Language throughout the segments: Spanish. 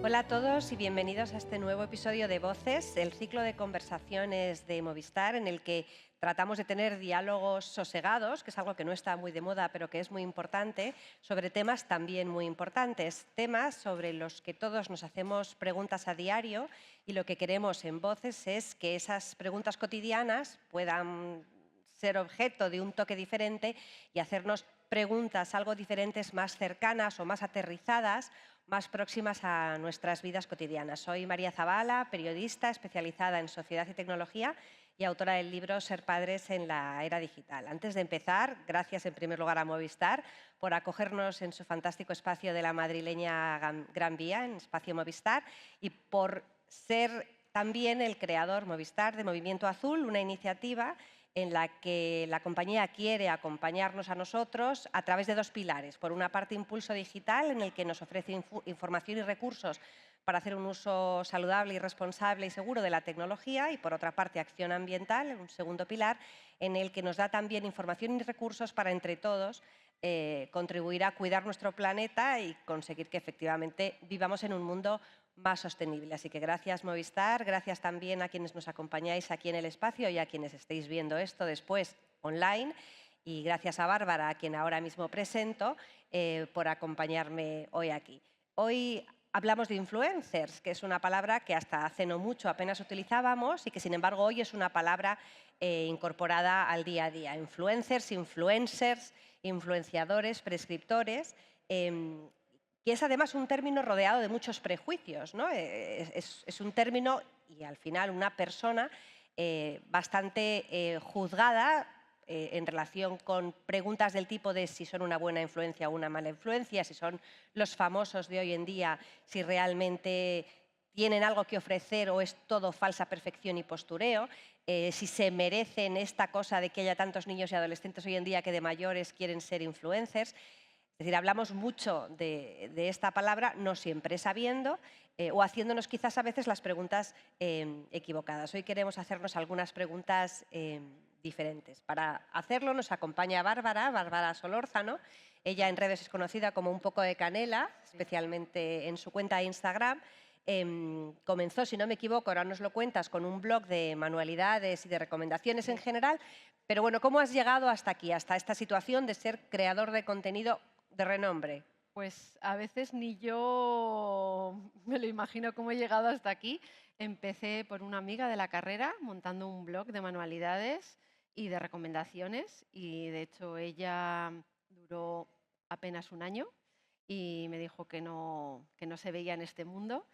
Hola a todos y bienvenidos a este nuevo episodio de Voces, el ciclo de conversaciones de Movistar en el que tratamos de tener diálogos sosegados, que es algo que no está muy de moda pero que es muy importante, sobre temas también muy importantes, temas sobre los que todos nos hacemos preguntas a diario y lo que queremos en Voces es que esas preguntas cotidianas puedan ser objeto de un toque diferente y hacernos preguntas algo diferentes, más cercanas o más aterrizadas, más próximas a nuestras vidas cotidianas. Soy María Zabala, periodista especializada en sociedad y tecnología y autora del libro Ser padres en la era digital. Antes de empezar, gracias en primer lugar a Movistar por acogernos en su fantástico espacio de la madrileña Gran Vía, en Espacio Movistar, y por ser también el creador Movistar de Movimiento Azul, una iniciativa en la que la compañía quiere acompañarnos a nosotros a través de dos pilares. Por una parte, Impulso Digital, en el que nos ofrece información y recursos para hacer un uso saludable y responsable y seguro de la tecnología, y por otra parte, Acción Ambiental, un segundo pilar, en el que nos da también información y recursos para, entre todos, contribuir a cuidar nuestro planeta y conseguir que efectivamente vivamos en un mundo más sostenible. Así que gracias Movistar, gracias también a quienes nos acompañáis aquí en el espacio y a quienes estéis viendo esto después online, y gracias a Bárbara, a quien ahora mismo presento, por acompañarme hoy aquí. Hoy hablamos de influencers, que es una palabra que hasta hace no mucho apenas utilizábamos y que sin embargo hoy es una palabra incorporada al día a día. Influencers, influencers, influenciadores, prescriptores, que es además un término rodeado de muchos prejuicios, ¿no? Es un término y al final una persona bastante juzgada en relación con preguntas del tipo de si son una buena influencia o una mala influencia, si son los famosos de hoy en día, si realmente tienen algo que ofrecer o es todo falsa perfección y postureo, si se merecen esta cosa de que haya tantos niños y adolescentes hoy en día que de mayores quieren ser influencers. Es decir, hablamos mucho de esta palabra, no siempre sabiendo o haciéndonos quizás a veces las preguntas equivocadas. Hoy queremos hacernos algunas preguntas diferentes. Para hacerlo nos acompaña Bárbara Solórzano. Ella en redes es conocida como Un poco de canela, especialmente en su cuenta de Instagram. Comenzó, si no me equivoco, ahora nos lo cuentas, con un blog de manualidades y de recomendaciones en general. Pero bueno, ¿cómo has llegado hasta aquí, hasta esta situación de ser creador de contenido de renombre? Pues a veces ni yo me lo imagino cómo he llegado hasta aquí. Empecé por una amiga de la carrera montando un blog de manualidades y de recomendaciones, y de hecho ella duró apenas un año y me dijo que no se veía en este mundo.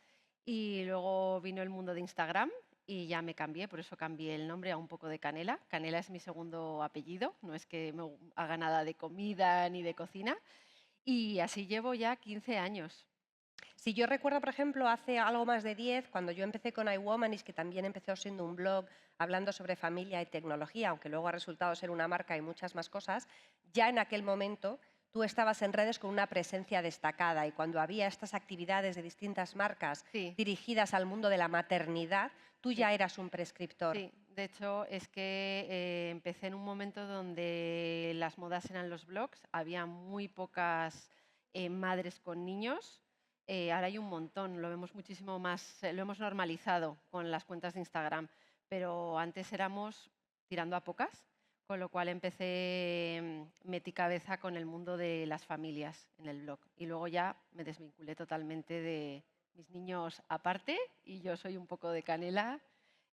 Y luego vino el mundo de Instagram y ya me cambié, por eso cambié el nombre a Un poco de canela. Canela es mi segundo apellido, no es que me haga nada de comida ni de cocina. Y así llevo ya 15 años. Si yo recuerdo, por ejemplo, hace algo más de 10, cuando yo empecé con iWomanis, que también empezó siendo un blog hablando sobre familia y tecnología, aunque luego ha resultado ser una marca y muchas más cosas, ya en aquel momento tú estabas en redes con una presencia destacada, y cuando había estas actividades de distintas marcas Sí, dirigidas al mundo de la maternidad, tú sí, ya eras un prescriptor. sí. De hecho, es que empecé en un momento donde las modas eran los blogs, había muy pocas madres con niños. Ahora hay un montón, lo vemos muchísimo más, lo hemos normalizado con las cuentas de Instagram, pero antes éramos tirando a pocas, con lo cual empecé, metí cabeza con el mundo de las familias en el blog, y luego ya me desvinculé totalmente de mis niños aparte, y yo soy un poco de canela.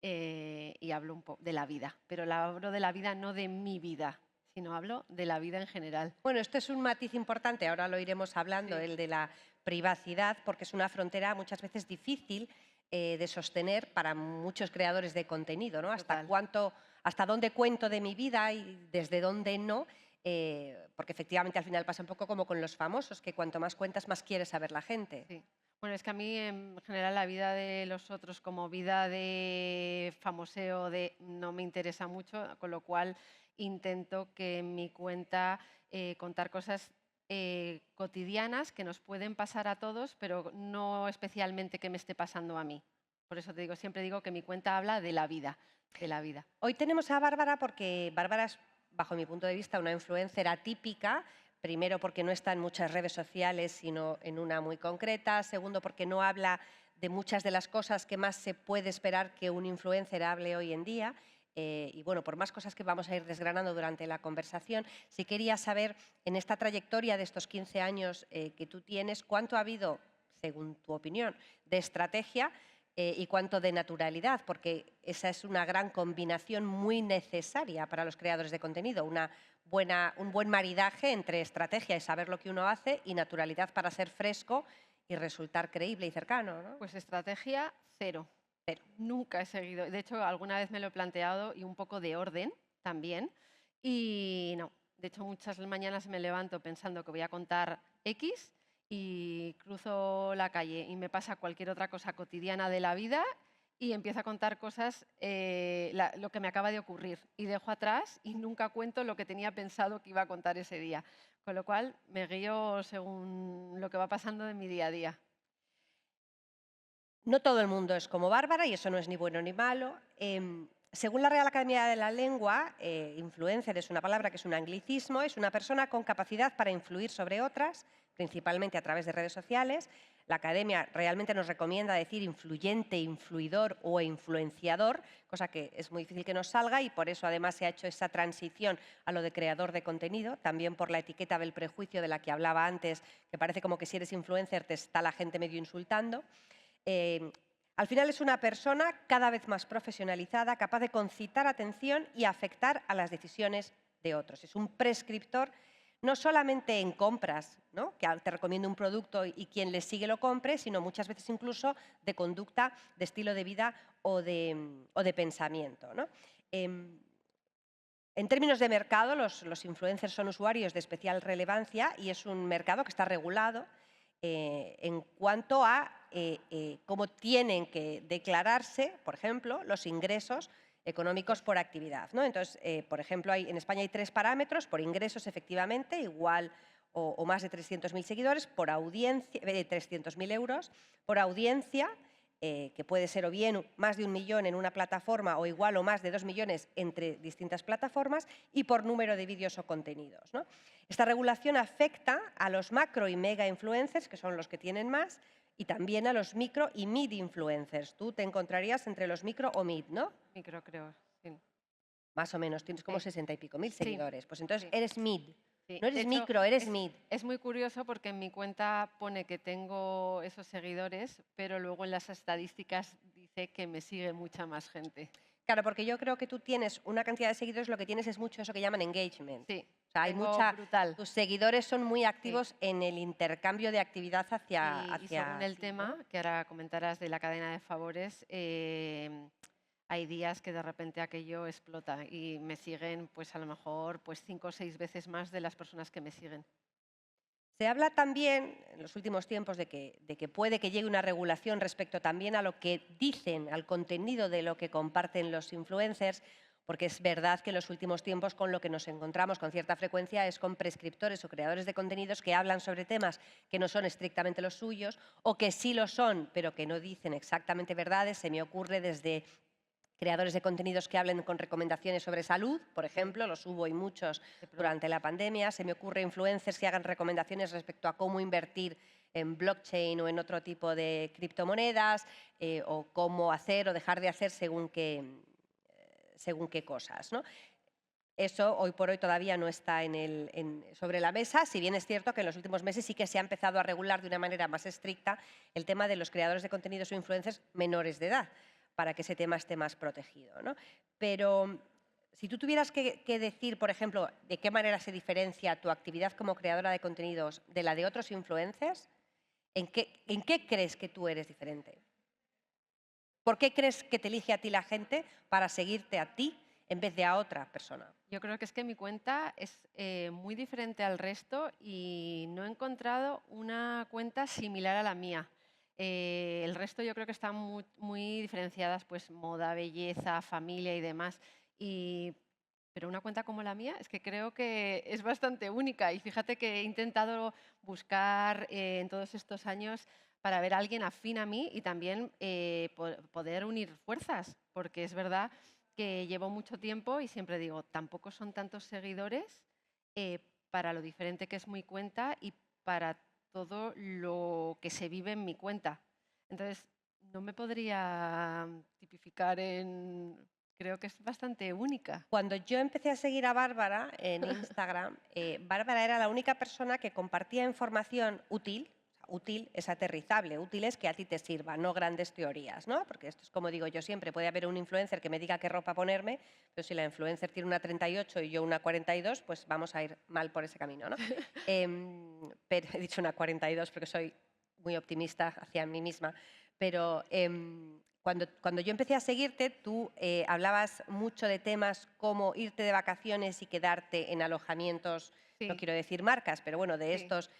Y hablo un poco de la vida, pero hablo de la vida no de mi vida, sino hablo de la vida en general. Bueno, esto es un matiz importante, ahora lo iremos hablando, Sí, el de la privacidad, porque es una frontera muchas veces difícil de sostener para muchos creadores de contenido, ¿no? total. Hasta dónde cuento de mi vida y desde dónde no, porque efectivamente al final pasa un poco como con los famosos, que cuanto más cuentas, más quiere saber la gente. Sí. Bueno, es que a mí en general la vida de los otros como vida de famoseo no me interesa mucho, con lo cual intento que en mi cuenta contar cosas cotidianas que nos pueden pasar a todos, pero no especialmente que me esté pasando a mí. Por eso te digo, siempre digo que mi cuenta habla de la vida, de la vida. Hoy tenemos a Bárbara porque Bárbara es, bajo mi punto de vista, una influencer atípica, Primero, porque no está en muchas redes sociales, sino en una muy concreta. Segundo, porque no habla de muchas de las cosas que más se puede esperar que un influencer hable hoy en día. Y bueno, por más cosas que vamos a ir desgranando durante la conversación, sí quería saber, en esta trayectoria de estos 15 años que tú tienes, ¿cuánto ha habido, según tu opinión, de estrategia y cuánto de naturalidad? Porque esa es una gran combinación muy necesaria para los creadores de contenido, un buen maridaje entre estrategia y saber lo que uno hace y naturalidad para ser fresco y resultar creíble y cercano, ¿no? Pues estrategia cero. Pero, Nunca he seguido. De hecho, alguna vez me lo he planteado y un poco de orden también. Y no, de hecho, muchas mañanas me levanto pensando que voy a contar X y cruzo la calle y me pasa cualquier otra cosa cotidiana de la vida y empiezo a contar cosas, lo que me acaba de ocurrir. Y dejo atrás y nunca cuento lo que tenía pensado que iba a contar ese día. Con lo cual, me guío según lo que va pasando en mi día a día. no todo el mundo es como Bárbara y eso no es ni bueno ni malo. Según la Real Academia de la Lengua, influencer es una palabra que es un anglicismo, es una persona con capacidad para influir sobre otras, principalmente a través de redes sociales. La Academia realmente nos recomienda decir influyente, influidor o influenciador, cosa que es muy difícil que nos salga y por eso además se ha hecho esa transición a lo de creador de contenido, también por la etiqueta del prejuicio de la que hablaba antes, que parece como que si eres influencer te está la gente medio insultando. Al final es una persona cada vez más profesionalizada, capaz de concitar atención y afectar a las decisiones de otros. Es un prescriptor no solamente en compras, ¿no?, que te recomiende un producto y quien le sigue lo compre, sino muchas veces incluso de conducta, de estilo de vida o de pensamiento, ¿no? En términos de mercado, los influencers son usuarios de especial relevancia y es un mercado que está regulado en cuanto a cómo tienen que declararse, por ejemplo, los ingresos económicos por actividad, ¿no? Entonces, por ejemplo, en España hay 3 parámetros: por ingresos, efectivamente, igual o más de 300.000 seguidores; por audiencia, 300.000 euros; por audiencia, que puede ser o bien más de 1 millón en una plataforma o igual o más de 2 millones entre distintas plataformas; y por número de vídeos o contenidos, ¿no? Esta regulación afecta a los macro y mega influencers, que son los que tienen más, y también a los micro y mid influencers. Tú te encontrarías entre los micro o mid, ¿no? Micro, creo. Sí. Más o menos, tienes como Sí. 60 y pico mil Sí, seguidores. Pues entonces sí. eres mid. Sí, No de eres hecho, micro, eres mid. es muy curioso porque en mi cuenta pone que tengo esos seguidores, pero luego en las estadísticas dice que me sigue mucha más gente. Claro, porque yo creo que tú tienes una cantidad de seguidores, lo que tienes es mucho eso que llaman engagement. Sí, O sea, tengo brutal. tus seguidores son muy Sí. activos en el intercambio de actividad Y según el ti, ¿no? tema, que ahora comentarás de la cadena de favores, hay días que de repente aquello explota y me siguen, pues a lo mejor, pues 5 o 6 veces más de las personas que me siguen. Se habla también en los últimos tiempos de que puede que llegue una regulación respecto también a lo que dicen, al contenido de lo que comparten los influencers, porque es verdad que en los últimos tiempos con lo que nos encontramos con cierta frecuencia es con prescriptores o creadores de contenidos que hablan sobre temas que no son estrictamente los suyos o que sí lo son, pero que no dicen exactamente verdades. Se me ocurre desde creadores de contenidos que hablen con recomendaciones sobre salud, por ejemplo, los hubo y muchos De pronto. durante la pandemia. Se me ocurre influencers que hagan recomendaciones respecto a cómo invertir en blockchain o en otro tipo de criptomonedas, o cómo hacer o dejar de hacer según qué cosas, ¿no? Eso hoy por hoy todavía no está sobre la mesa, si bien es cierto que en los últimos meses sí que se ha empezado a regular de una manera más estricta el tema de los creadores de contenidos o influencers menores de edad, para que ese tema esté más protegido, ¿no? Pero si tú tuvieras que decir, por ejemplo, de qué manera se diferencia tu actividad como creadora de contenidos de la de otros influencers, ¿en qué crees que tú eres diferente? ¿Por qué crees que te elige a ti la gente para seguirte a ti en vez de a otra persona? Yo creo que es que mi cuenta es muy diferente al resto y no he encontrado una cuenta similar a la mía. El resto yo creo que están muy diferenciadas, pues moda, belleza, familia y demás. Y, pero una cuenta como la mía es que creo que es bastante única. Y fíjate que he intentado buscar en todos estos años para ver a alguien afín a mí y también poder unir fuerzas, porque es verdad que llevo mucho tiempo y siempre digo, tampoco son tantos seguidores, para lo diferente que es mi cuenta y para todo lo que se vive en mi cuenta. Entonces, no me podría tipificar en... Creo que es bastante única. Cuando yo empecé a seguir a Bárbara en Instagram, Bárbara era la única persona que compartía información útil. Útil es aterrizable, útil es que a ti te sirva, no grandes teorías, ¿no? Porque esto es como digo yo siempre, puede haber un influencer que me diga qué ropa ponerme, pero si la influencer tiene una 38 y yo una 42, pues vamos a ir mal por ese camino, ¿no? Pero he dicho una 42 porque soy muy optimista hacia mí misma, pero cuando yo empecé a seguirte, tú hablabas mucho de temas como irte de vacaciones y quedarte en alojamientos, no Sí, quiero decir marcas, pero bueno, de sí. estos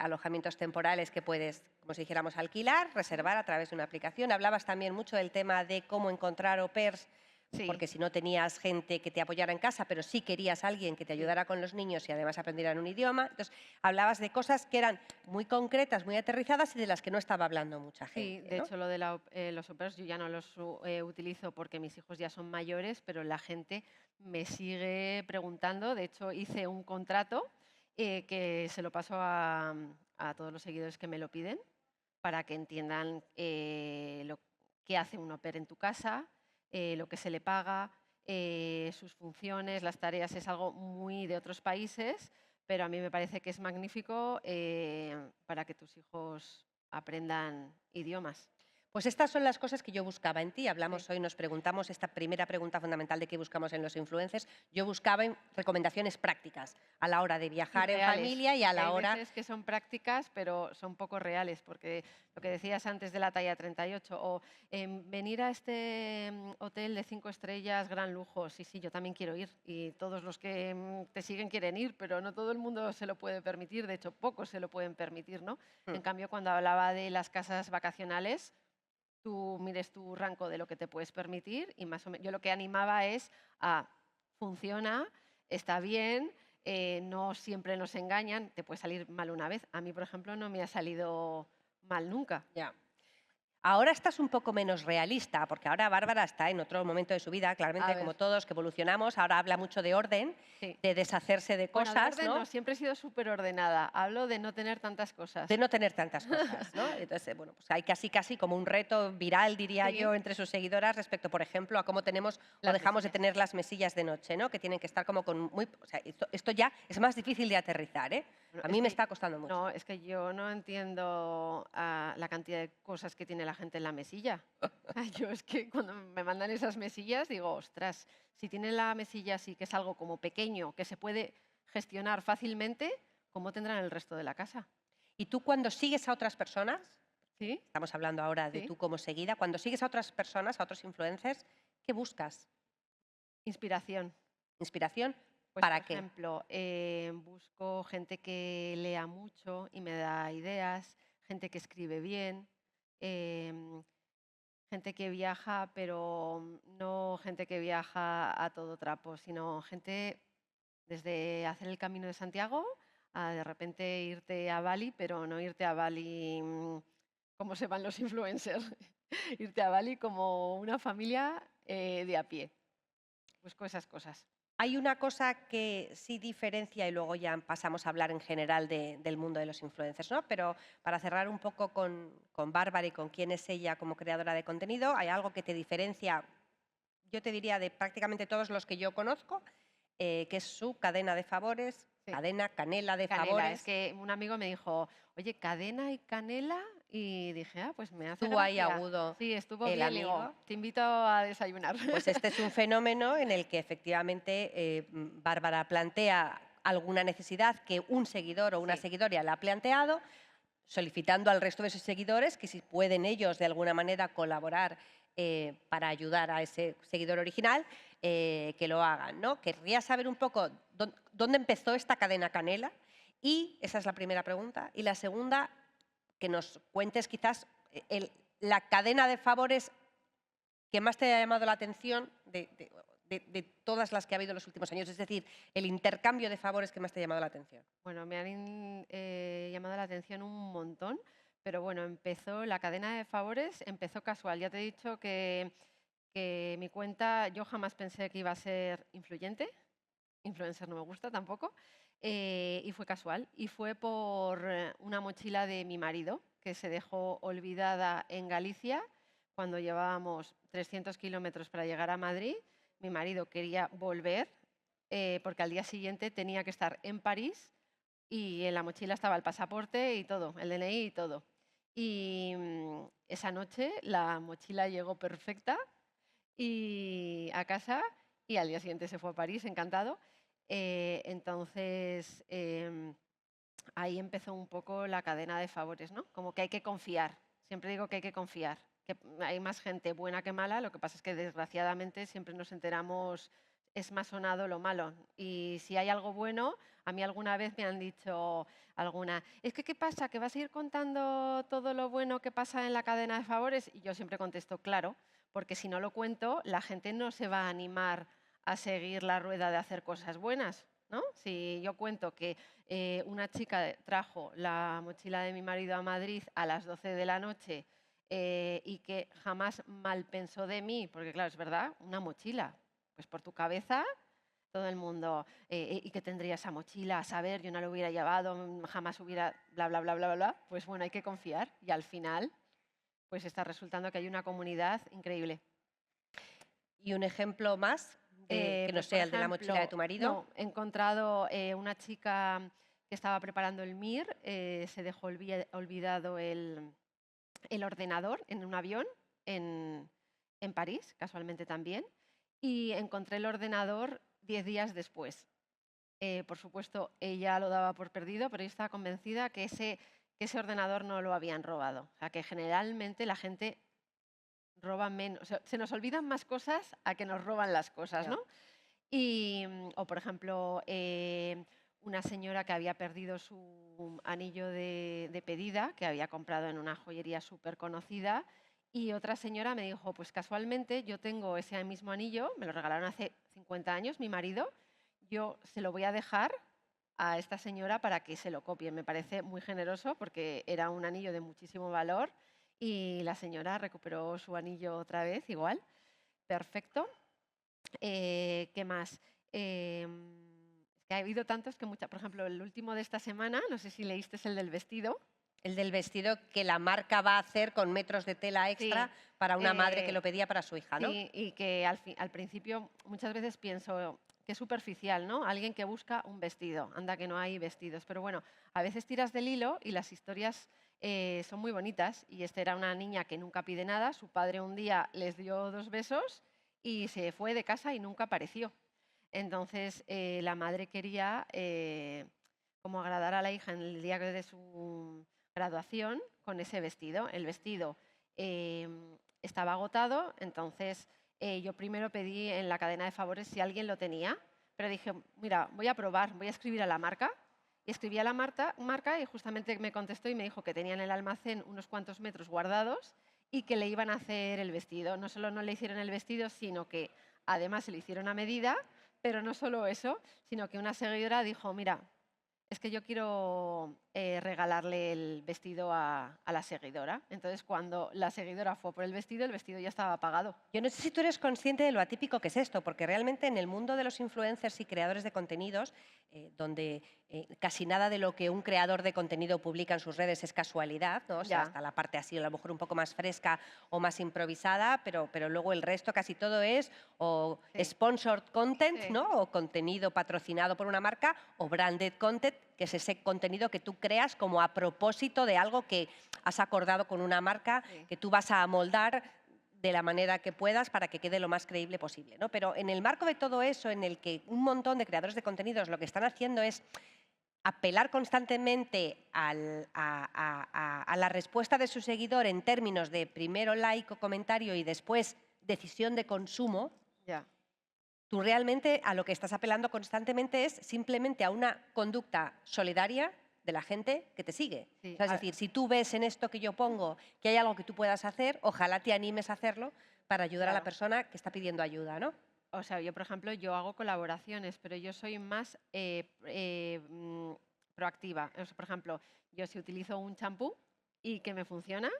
alojamientos temporales que puedes, como si dijéramos, alquilar, Ujú. reservar a través de una aplicación. Hablabas también mucho del tema de cómo encontrar au pairs, Sí, porque si no tenías gente que te apoyara en casa, pero sí querías a alguien que te sí. ayudara con los niños y además aprendieran un idioma. Entonces, hablabas de cosas que eran muy concretas, muy aterrizadas y de las que no estaba hablando mucha Sí, gente, de ¿no? hecho lo de los au pairs yo ya no los utilizo porque mis hijos ya son mayores, pero la gente me sigue preguntando. De hecho, hice un contrato que se lo paso a todos los seguidores que me lo piden para que entiendan lo que hace un au pair en tu casa, lo que se le paga, sus funciones, las tareas. Es algo muy de otros países, pero a mí me parece que es magnífico para que tus hijos aprendan idiomas. Pues estas son las cosas que yo buscaba en ti. Sí. Hablamos hoy, nos preguntamos esta primera pregunta fundamental de qué buscamos en los influencers. Yo buscaba recomendaciones prácticas a la hora de Y viajar en reales, familia y a porque la hay hora veces que son prácticas, pero son poco reales, porque lo que decías antes de la talla 38, o venir a este hotel de 5 estrellas, gran lujo, sí, sí, yo también quiero ir, y todos los que te siguen quieren ir, pero no todo el mundo se lo puede permitir, de hecho, pocos se lo pueden permitir, ¿no? mm, En cambio, cuando hablaba de las casas vacacionales, tú mires tu rango de lo que te puedes permitir y más o menos yo lo que animaba es a funciona, está bien, no siempre nos engañan, te puede salir mal una vez. A mí, por ejemplo, no me ha salido mal nunca. ya. Ahora estás un poco menos realista, porque ahora Bárbara está en otro momento de su vida, A claramente ver, como todos que evolucionamos, ahora habla mucho de orden, sí. de deshacerse de Bueno, de cosas, orden no, ¿no? siempre he sido súper ordenada. Hablo de no tener tantas De cosas. no tener tantas cosas, ¿no? Entonces, bueno, pues hay casi como un reto viral, diría Sí, yo, entre sus seguidoras respecto, por ejemplo, a cómo tenemos o las dejamos de mesillas. tener las mesillas de noche, ¿no? Que tienen que estar como con muy... O sea, esto ya es más difícil de aterrizar, ¿eh? Bueno, A es mí me que está costando mucho. no, es que yo no entiendo la cantidad de cosas que tiene la gente en la mesilla. Yo es que cuando me mandan esas mesillas digo, ostras, si tiene la mesilla así, que es algo como pequeño, que se puede gestionar fácilmente, ¿cómo tendrán el resto de la casa? Y tú cuando sigues a otras personas, ¿Sí? estamos hablando ahora de ¿Sí? tú como seguida, cuando sigues a otras personas, a otros influencers, ¿qué buscas? Inspiración. ¿Inspiración? Pues, por ¿Para qué? ejemplo, busco gente que lea mucho y me da ideas, gente que escribe bien, em, gente que viaja, pero no gente que viaja a todo trapo, sino gente desde hacer el Camino de Santiago a de repente irte a Bali, pero no irte a Bali como se van los influencers, irte a Bali como una familia de a pie. Busco esas cosas. Hay una cosa que sí diferencia y luego ya pasamos a hablar en general del mundo de los influencers, ¿no? Pero para cerrar un poco con Bárbara y con quién es ella como creadora de contenido, hay algo que te diferencia, yo te diría, de prácticamente todos los que yo conozco, que es su cadena de favores, Sí. cadena, canela de Canela, es favores. que un amigo me dijo: "Oye, cadena y canela", y dije: "Ah, pues me hace Estuvo ahí gracia". agudo Sí, estuvo el bien, le digo: amigo. "Te invito a desayunar". Pues este es un fenómeno en el que efectivamente Bárbara plantea alguna necesidad que un seguidor o una Sí, seguidora le ha planteado, solicitando al resto de sus seguidores que si pueden ellos de alguna manera colaborar para ayudar a ese seguidor original, que lo hagan, ¿no? Querría saber un poco dónde empezó esta cadena canela y esa es la primera pregunta. Y la segunda, que nos cuentes quizás la cadena de favores que más te haya llamado la atención de todas las que ha habido en los últimos años, es decir, el intercambio de favores que más te ha llamado la atención. bueno, me han llamado la atención un montón, pero bueno, empezó la cadena de favores, empezó casual. Ya te he dicho que mi cuenta, yo jamás pensé que iba a ser influyente, influencer no me gusta tampoco. Y fue casual. Y fue por una mochila de mi marido, que se dejó olvidada en Galicia cuando llevábamos 300 kilómetros para llegar a Madrid. Mi marido quería volver porque al día siguiente tenía que estar en París y en la mochila estaba el pasaporte y todo, el DNI y todo. Y esa noche la mochila llegó perfecta y a casa y al día siguiente se fue a París, encantado. Entonces, ahí empezó un poco la cadena de favores, ¿no? Como que hay que confiar. Siempre digo que hay que confiar, que hay más gente buena que mala, lo que pasa es que desgraciadamente siempre nos enteramos, es más sonado lo malo. Y si hay algo bueno, a mí alguna vez me han dicho alguna, es que ¿qué pasa? ¿Que vas a ir contando todo lo bueno que pasa en la cadena de favores? Y yo siempre contesto, claro, porque si no lo cuento, la gente no se va a animar a seguir la rueda de hacer cosas buenas, ¿no? Si yo cuento que una chica trajo la mochila de mi marido a Madrid a las 12 de la noche y que jamás mal pensó de mí, porque claro, es verdad, una mochila, pues por tu cabeza todo el mundo, ¿y qué tendría esa mochila? A saber, yo no la hubiera llevado, jamás hubiera, bla, bla, bla, bla, bla. Pues bueno, hay que confiar y al final, pues está resultando que hay una comunidad increíble. ¿Y un ejemplo más que no Pues por sea el de la mochila de ejemplo, tu marido? no, he encontrado una chica que estaba preparando el MIR, se dejó olvidado el ordenador en un avión en, en París, casualmente también, y encontré el ordenador 10 días después. Por supuesto, ella lo daba por perdido, pero yo estaba convencida que ese ordenador no lo habían robado. O sea, que generalmente la gente roba menos, o sea, se nos olvidan más cosas a que nos roban las cosas, Ya. ¿no? Y, o por ejemplo, una señora que había perdido su anillo de pedida, que había comprado en una joyería súper conocida, y otra señora me dijo, pues casualmente yo tengo ese mismo anillo, me lo regalaron hace 50 años, mi marido, yo se lo voy a dejar a esta señora para que se lo copie. Me parece muy generoso porque era un anillo de muchísimo valor y la señora recuperó su anillo otra vez, igual, perfecto. ¿Qué más? Es que ha habido tantos que muchas, por ejemplo, el último de esta semana, no sé si leíste, es el del vestido. El del vestido que la marca va a hacer con metros de tela extra Sí, para una madre que lo pedía para su hija, ¿no? sí, y que al principio muchas veces pienso que es superficial, ¿no? Alguien que busca un vestido, anda que no hay vestidos, pero bueno, a veces tiras del hilo y las historias son muy bonitas. Y esta era una niña que nunca pide nada, su padre un día les dio 2 besos y se fue de casa y nunca apareció. Entonces la madre quería como agradar a la hija en el día de su graduación con ese vestido. El vestido estaba agotado, entonces yo primero pedí en la cadena de favores si alguien lo tenía, pero dije, mira, voy a probar, voy a escribir a la marca. Y escribí a la marca y justamente me contestó y me dijo que tenían en el almacén unos cuantos metros guardados y que le iban a hacer el vestido. No solo no le hicieron el vestido, sino que además se lo hicieron a medida, pero no solo eso, sino que una seguidora dijo, mira, es que yo quiero regalarle el vestido a la seguidora. Entonces, cuando la seguidora fue por el vestido ya estaba pagado. Yo no sé si tú eres consciente de lo atípico que es esto, porque realmente en el mundo de los influencers y creadores de contenidos, donde casi nada de lo que un creador de contenido publica en sus redes es casualidad, ¿no? O sea, Ya, hasta la parte así a lo mejor un poco más fresca o más improvisada, pero luego el resto casi todo es o sí, sponsored content, sí, ¿no? O contenido patrocinado por una marca, o branded content, que es ese contenido que tú creas como a propósito de algo que has acordado con una marca, sí, que tú vas a amoldar de la manera que puedas para que quede lo más creíble posible, ¿no? Pero en el marco de todo eso, en el que un montón de creadores de contenidos lo que están haciendo es apelar constantemente a la respuesta de su seguidor en términos de primero like o comentario y después decisión de consumo, ya, tú realmente a lo que estás apelando constantemente es simplemente a una conducta solidaria de la gente que te sigue. O sí. sea, es decir, si tú ves en esto que yo pongo que hay algo que tú puedas hacer, ojalá te animes a hacerlo para ayudar a la Claro. persona que está pidiendo ayuda, ¿no? O sea, yo, por ejemplo, yo hago colaboraciones, pero yo soy más proactiva. O sea, por ejemplo, yo si utilizo un champú y que me funciona,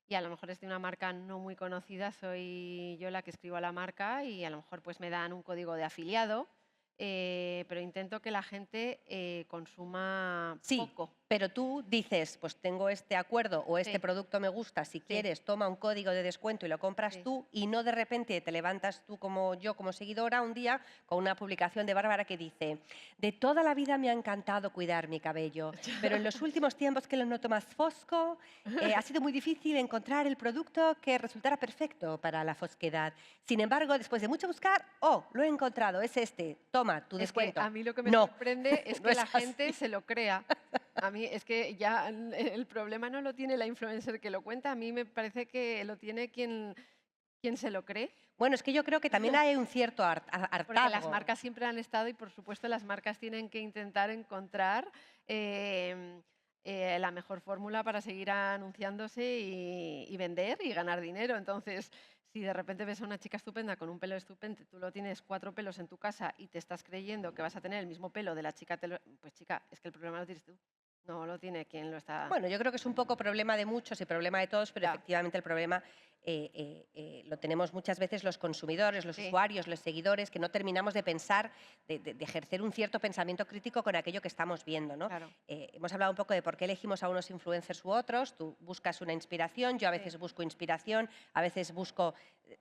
y a lo mejor es de una marca no muy conocida, soy yo la que escribo a la marca y a lo mejor pues me dan un código de afiliado pero intento que la gente consuma Sí, poco. pero tú dices, pues tengo este acuerdo o este Sí, producto me gusta, si sí, quieres toma un código de descuento y lo compras sí. tú y no de repente te levantas tú como yo, como seguidora, un día con una publicación de Bárbara que dice, de toda la vida me ha encantado cuidar mi cabello, pero en los últimos tiempos que lo noto más fosco, ha sido muy difícil encontrar el producto que resultara perfecto para la fosquedad. Sin embargo, después de mucho buscar, oh, lo he encontrado, es este, toma tu Es que a descuento. mí lo que me No, sorprende es no que es la gente así. se lo crea. A mí es que ya el problema no lo tiene la influencer que lo cuenta, a mí me parece que lo tiene quien se lo cree, Bueno, es que yo creo que también hay un cierto porque las hartazgo. marcas siempre han estado y por supuesto las marcas tienen que intentar encontrar em, la mejor fórmula para seguir anunciándose y vender y ganar dinero. Entonces, si de repente ves a una chica estupenda con un pelo estupendo, tú lo tienes 4 pelos en tu casa y te estás creyendo que vas a tener el mismo pelo de la chica, pues chica, es que el problema lo tienes tú, no lo tiene quien lo está... Bueno, yo creo que es un poco problema de muchos y problema de todos, pero Ya, efectivamente el problema lo tenemos muchas veces los consumidores, los sí, usuarios, los seguidores, que no terminamos de pensar, de ejercer un cierto pensamiento crítico con aquello que estamos viendo, ¿no? claro, Hemos hablado un poco de por qué elegimos a unos influencers u otros. Tú buscas una inspiración, yo a sí, veces busco inspiración, a veces busco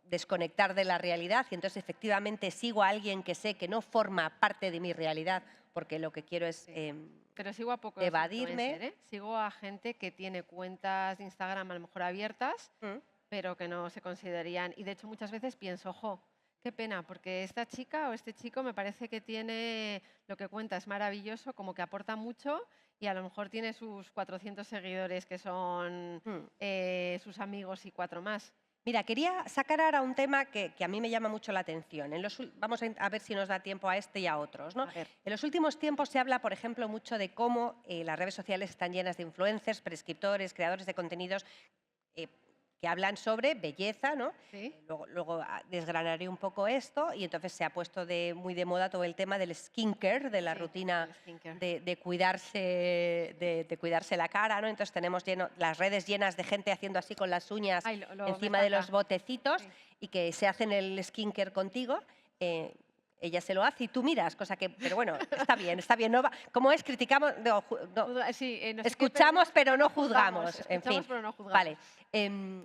desconectar de la realidad y entonces efectivamente sigo a alguien que sé que no forma parte de mi realidad porque lo que quiero es sí. Pero sigo a pocos evadirme. influencers, ¿eh? Sigo a gente que tiene cuentas de Instagram a lo mejor abiertas, Mm. pero que no se considerarían. Y de hecho muchas veces pienso, ojo, qué pena, porque esta chica o este chico me parece que tiene, lo que cuenta es maravilloso, como que aporta mucho y a lo mejor tiene sus 400 seguidores que son Mm. sus amigos y 4 más. Mira, quería sacar ahora un tema que a mí me llama mucho la atención. Vamos a ver si nos da tiempo a este y a otros, ¿no? A ver, En los últimos tiempos se habla, por ejemplo, mucho de cómo las redes sociales están llenas de influencers, prescriptores, creadores de contenidos eh, que hablan sobre belleza, ¿no? ¿sí? Luego desgranaré un poco esto y entonces se ha puesto muy de moda todo el tema del skincare, de la Sí, rutina el skincare. de cuidarse, de cuidarse la cara, ¿no? Entonces tenemos las redes llenas de gente haciendo así con las uñas Ay, me encima de los encanta. botecitos Sí. y que se hacen el skincare contigo. Ella se lo hace y tú miras, cosa que, pero bueno, está bien, no ¿cómo es? Criticamos, no, no, Sí, no sé qué, escuchamos pero no juzgamos, juzgamos, en fin, escuchamos pero no juzgamos. vale. Em,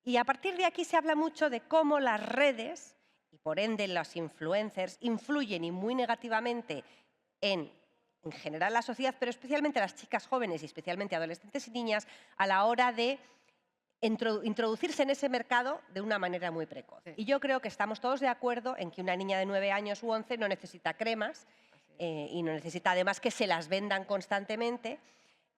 y a partir de aquí se habla mucho de cómo las redes, y por ende los influencers, influyen y muy negativamente en, en general la sociedad, pero especialmente a las chicas jóvenes y especialmente adolescentes y niñas, a la hora de introducirse en ese mercado de una manera muy precoz. Sí, Y yo creo que estamos todos de acuerdo en que una niña de 9 años u 11 no necesita cremas así es. y no necesita además que se las vendan constantemente.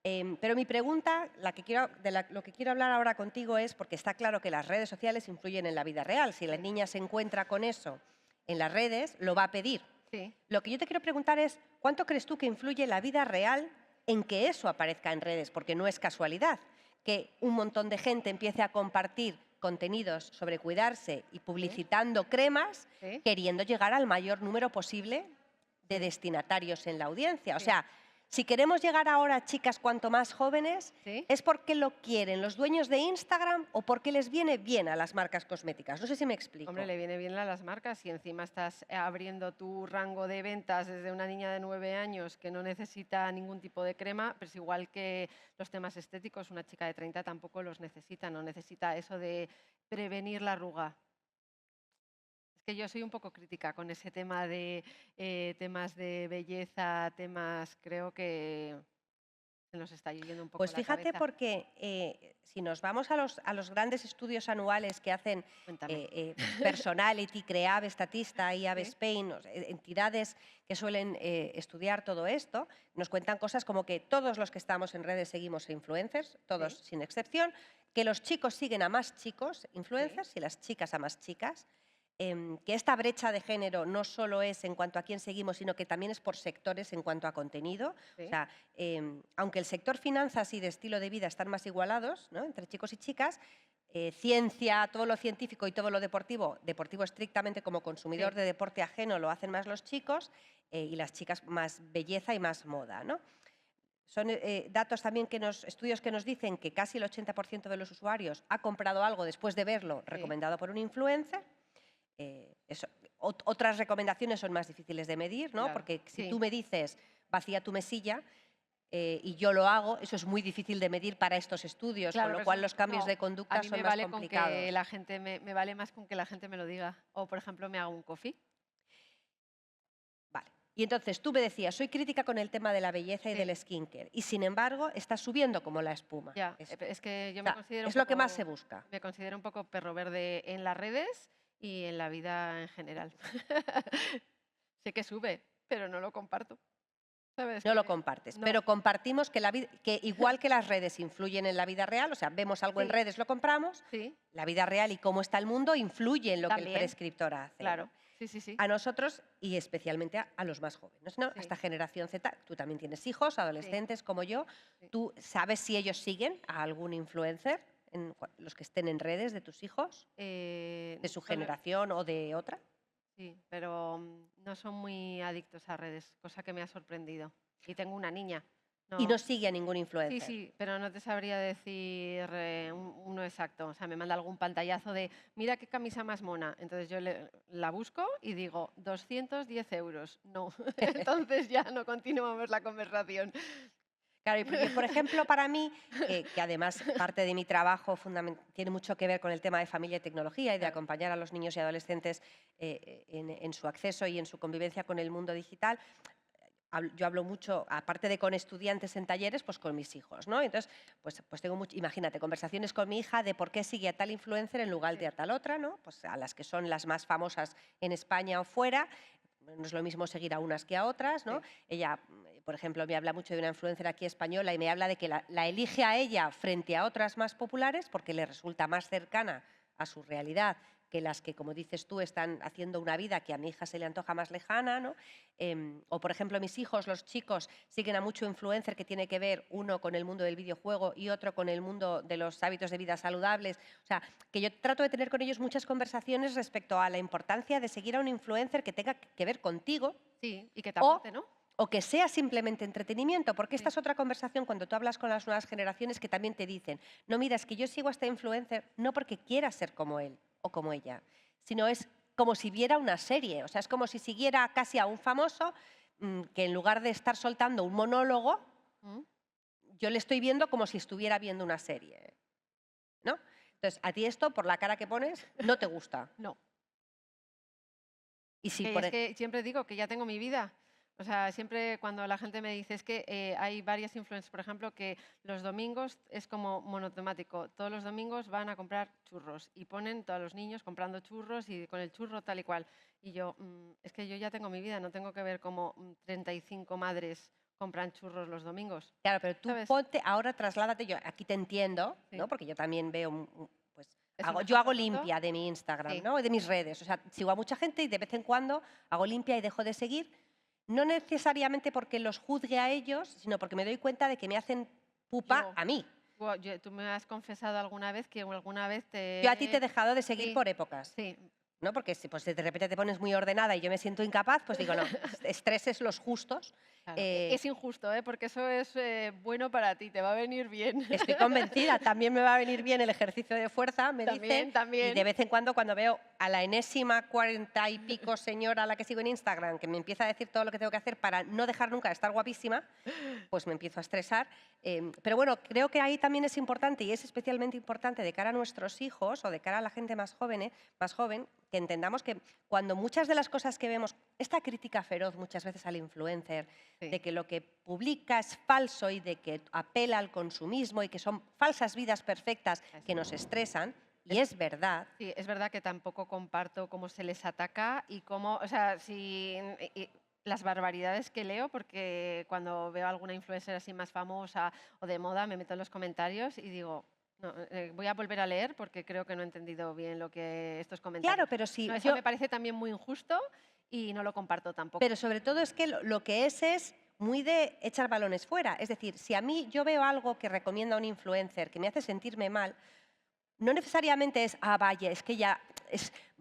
Pero mi pregunta, lo que quiero hablar ahora contigo es, porque está claro que las redes sociales influyen en la vida real. Si la Sí, niña se encuentra con eso en las redes, lo va a pedir. sí. Lo que yo te quiero preguntar es, ¿cuánto crees tú que influye la vida real en que eso aparezca en redes? Porque no es casualidad que un montón de gente empiece a compartir contenidos sobre cuidarse y Sí, publicitando cremas, sí, queriendo llegar al mayor número posible de sí, destinatarios en la audiencia. O sí, sea, si queremos llegar ahora a chicas cuanto más jóvenes, sí. ¿es porque lo quieren los dueños de Instagram o porque les viene bien a las marcas cosméticas? No sé si me Hombre, explico. le viene bien a las marcas y encima estás abriendo tu rango de ventas desde una niña de 9 años que no necesita ningún tipo de crema, pero es igual que los temas estéticos, una chica de 30 tampoco los necesita, no necesita eso de prevenir la arruga. Es que yo soy un poco crítica con ese tema de temas de belleza, temas, creo que se nos está yendo un poco Pues la fíjate cabeza. porque si nos vamos a los grandes estudios anuales que hacen Cuéntame. Personality, CREAB, Statista, IAB Sí, Spain, entidades que suelen estudiar todo esto, nos cuentan cosas como que todos los que estamos en redes seguimos a influencers, todos sí, sin excepción, que los chicos siguen a más chicos sí, influencers y las chicas a más chicas, que esta brecha de género no solo es en cuanto a quién seguimos, sino que también es por sectores en cuanto a contenido. O sí, sea, aunque el sector finanzas y de estilo de vida están más igualados, ¿no?, entre chicos y chicas, ciencia, todo lo científico y todo lo deportivo, deportivo estrictamente como consumidor sí, de deporte ajeno lo hacen más los chicos y las chicas más belleza y más moda, ¿no? Son datos también estudios que nos dicen que casi el 80% de los usuarios ha comprado algo después de verlo sí, recomendado por un influencer. Eso, Otras recomendaciones son más difíciles de medir, ¿no? Claro, Porque si sí. tú me dices, vacía tu mesilla, y yo lo hago, eso es muy difícil de medir para estos estudios, con Claro, lo pero cual los cambios no, de a conducta mí son me más vale con que complicados. la gente me vale más con que la gente me lo diga. O, por ejemplo, me hago un coffee. Vale. Y entonces tú me decías, soy crítica con el tema de la belleza y Sí, del skincare, y sin embargo está subiendo como la espuma ya. esto. Es que yo O sea, es lo que más se busca. me considero un poco perro verde en las redes y en la vida en general. Sé que sube, pero no lo comparto. ¿Sabes? No lo Que compartes, no, pero compartimos que, que igual que las redes influyen en la vida real, o sea, vemos algo en sí, redes, lo compramos, sí, la vida real y cómo está el mundo influye en lo que el también, prescriptor hace, ¿no? claro. Sí, sí, sí, A nosotros y especialmente a los más jóvenes, ¿no? A sí, esta generación Z, tú también tienes hijos, sí, adolescentes como yo, sí. ¿tú sabes si ellos siguen a algún influencer, los que estén en redes de tus hijos, de su Solo, generación o de otra? sí, pero no son muy adictos a redes, cosa que me ha sorprendido. Y tengo una niña. Y No, no sigue a ningún sí, influencer. sí, pero no te sabría decir uno exacto. O sea, me manda algún pantallazo de, mira qué camisa más mona. Entonces yo la busco y digo, 210 euros. No. Entonces ya no continuamos la conversación. Claro, y porque, por ejemplo, para mí, que además parte de mi trabajo tiene mucho que ver con el tema de familia y tecnología y de Claro, acompañar a los niños y adolescentes en su acceso y en su convivencia con el mundo digital, yo hablo mucho, aparte de con estudiantes en talleres, pues con mis hijos, ¿no? Entonces, pues tengo mucho, imagínate, conversaciones con mi hija de por qué sigue a tal influencer en lugar de sí, a tal otra, ¿no? Pues a las que son las más famosas en España o fuera. No es lo mismo seguir a unas que a otras, ¿no? sí. Ella, por ejemplo, me habla mucho de una influencer aquí española y me habla de que la elige a ella frente a otras más populares porque le resulta más cercana a su realidad que las que, como dices tú, están haciendo una vida que a mi hija se le antoja más lejana, ¿no? O, por ejemplo, mis hijos, los chicos, siguen a mucho influencer que tiene que ver uno con el mundo del videojuego y otro con el mundo de los hábitos de vida saludables. O sea, que yo trato de tener con ellos muchas conversaciones respecto a la importancia de seguir a un influencer que tenga que ver contigo Sí, y que te o, aporte, ¿no? o que sea simplemente entretenimiento, porque esta Sí, es otra conversación cuando tú hablas con las nuevas generaciones que también te dicen, no, mira, es que yo sigo a este influencer no porque quiera ser como él o como ella, sino es como si viera una serie, o sea, es como si siguiera casi a un famoso que en lugar de estar soltando un monólogo, mm, yo le estoy viendo como si estuviera viendo una serie, ¿no? Entonces, a ti esto, por la cara que pones, no te gusta. no. Y si Que por, es que siempre digo que ya tengo mi vida. O sea, siempre cuando la gente me dice es que hay varias influencers, por ejemplo, que los domingos es como monotemático. Todos los domingos van a comprar churros y ponen todos los niños comprando churros y con el churro tal y cual. Y yo, es que yo ya tengo mi vida, no tengo que ver cómo 35 madres compran churros los domingos. Claro, pero tú ¿Sabes? ponte, ahora trasládate, yo aquí te entiendo, ¿no? Sí. Porque yo también veo, pues, Es un yo hago ejemplo tonto. limpia de mi Instagram, Sí. ¿no? De mis redes, o sea, sigo a mucha gente y de vez en cuando hago limpia y dejo de seguir, no necesariamente porque los juzgue a ellos, sino porque me doy cuenta de que me hacen pupa Yo, a mí. tú me has confesado alguna vez que alguna vez Yo a ti te he te... dejado de seguir Sí, por épocas. sí. ¿No? Porque si pues, si de repente te pones muy ordenada y yo me siento incapaz, pues digo, no, estreses los justos. Claro, eh, es injusto, ¿eh? Porque eso es bueno para ti, te va a venir bien. Estoy convencida, también me va a venir bien el ejercicio de fuerza, me dicen, También, y de también. vez en cuando veo a la enésima 40 y pico señora a la que sigo en Instagram, que me empieza a decir todo lo que tengo que hacer para no dejar nunca de estar guapísima, pues me empiezo a estresar. Pero bueno, creo que ahí también es importante, y es especialmente importante de cara a nuestros hijos o de cara a la gente más joven, que entendamos que cuando muchas de las cosas que vemos, esta crítica feroz muchas veces al influencer, Sí, de que lo que publica es falso y de que apela al consumismo y que son falsas vidas perfectas que eso. nos estresan, y Es, es verdad. sí, es verdad que tampoco comparto cómo se les ataca y cómo, o sea, si las barbaridades que leo, porque cuando veo a alguna influencer así más famosa o de moda, me meto en los comentarios y digo, no, voy a volver a leer porque creo que no he entendido bien lo que estos Claro, comentarios. pero No, si eso yo, me parece también muy injusto y no lo comparto tampoco. pero sobre todo es que lo que es muy de echar balones fuera. Es decir, si a mí yo veo algo que recomienda un influencer que me hace sentirme mal, no necesariamente es, ah, vaya, es que ya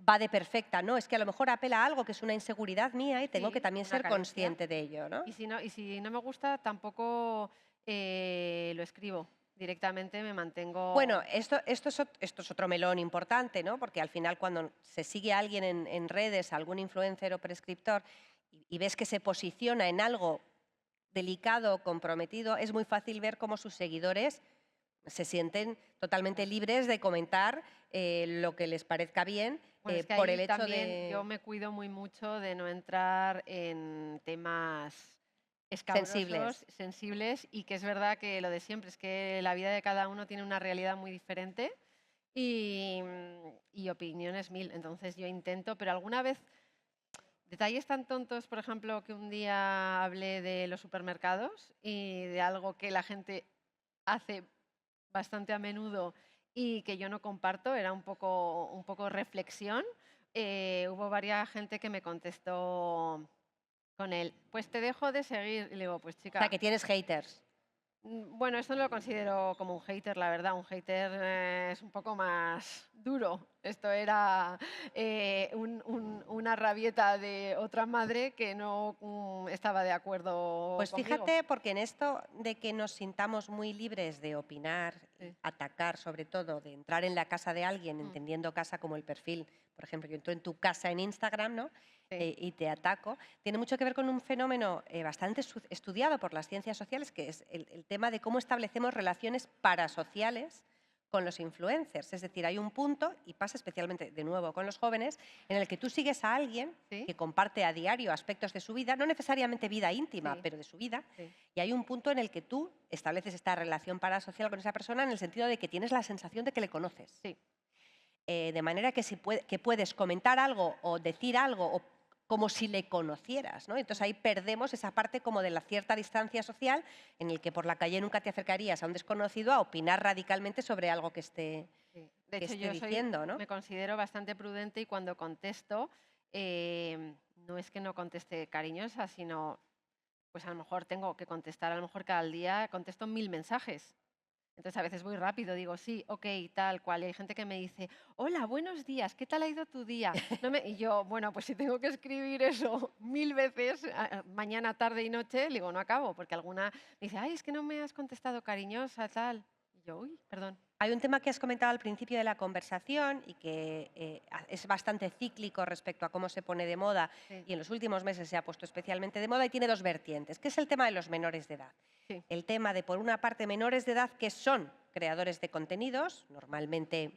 va de perfecta, no, es que a lo mejor apela a algo que es una inseguridad mía y tengo que Sí, también una ser carencia. consciente de ello, ¿no? Y si no me gusta, tampoco lo escribo directamente me mantengo... Bueno, esto es otro melón importante, ¿no? Porque al final cuando se sigue a alguien en redes, algún influencer o prescriptor, y ves que se posiciona en algo delicado o comprometido, es muy fácil ver cómo sus seguidores se sienten totalmente libres de comentar lo que les parezca bien Bueno, es que por el ahí hecho también yo de me cuido muy mucho de no entrar en temas escabrosos, sensibles. sensibles, y que es verdad que lo de siempre es que la vida de cada uno tiene una realidad muy diferente y opiniones mil. Entonces yo intento, pero alguna vez detalles tan tontos, por ejemplo, que un día hablé de los supermercados y de algo que la gente hace bastante a menudo y que yo no comparto, era un poco reflexión. Hubo varias gente que me contestó con él, pues te dejo de seguir. Y le digo, pues O sea, chica, que tienes haters. bueno, esto no lo considero como un hater, la verdad. Un hater es un poco más duro. Esto era una rabieta de otra madre que no estaba de acuerdo Pues conmigo. fíjate, porque en esto de que nos sintamos muy libres de opinar y Sí. atacar, sobre todo, de entrar en la casa de alguien, Mm, entendiendo casa como el perfil, por ejemplo, yo entro en tu casa en Instagram, ¿no? sí, Y te ataco, tiene mucho que ver con un fenómeno bastante estudiado por las ciencias sociales, que es el tema de cómo establecemos relaciones parasociales con los influencers. Es decir, hay un punto, y pasa especialmente de nuevo con los jóvenes, en el que tú sigues a alguien sí, que comparte a diario aspectos de su vida, no necesariamente vida íntima, sí, pero de su vida, sí, y hay un punto en el que tú estableces esta relación parasocial con esa persona en el sentido de que tienes la sensación de que le conoces. sí, De manera que, que puedes comentar algo o decir algo como si le conocieras, ¿no? Entonces mm, ahí perdemos esa parte como de la cierta distancia social en el que por la calle nunca te acercarías a un desconocido a opinar radicalmente sobre algo sí. De que hecho, esté diciendo, ¿no? me considero bastante prudente y cuando contesto, no es que no conteste cariñosa, sino pues a lo mejor tengo que contestar, a lo mejor cada día contesto 1000 mensajes. Entonces a veces voy rápido, digo sí, ok, tal cual. Y hay gente que me dice, hola, buenos días, ¿qué tal ha ido tu día? Y yo, bueno, pues si tengo que escribir eso 1000 veces, mañana, tarde y noche, le digo, no acabo, porque alguna me dice, ay, es que no me has contestado cariñosa, tal. Y yo, uy, perdón. Hay un tema que has comentado al principio de la conversación y que es bastante cíclico respecto a cómo se pone de moda Sí, y en los últimos meses se ha puesto especialmente de moda y tiene dos vertientes, que es el tema de los menores de edad. sí, El tema de, por una parte, menores de edad que son creadores de contenidos, normalmente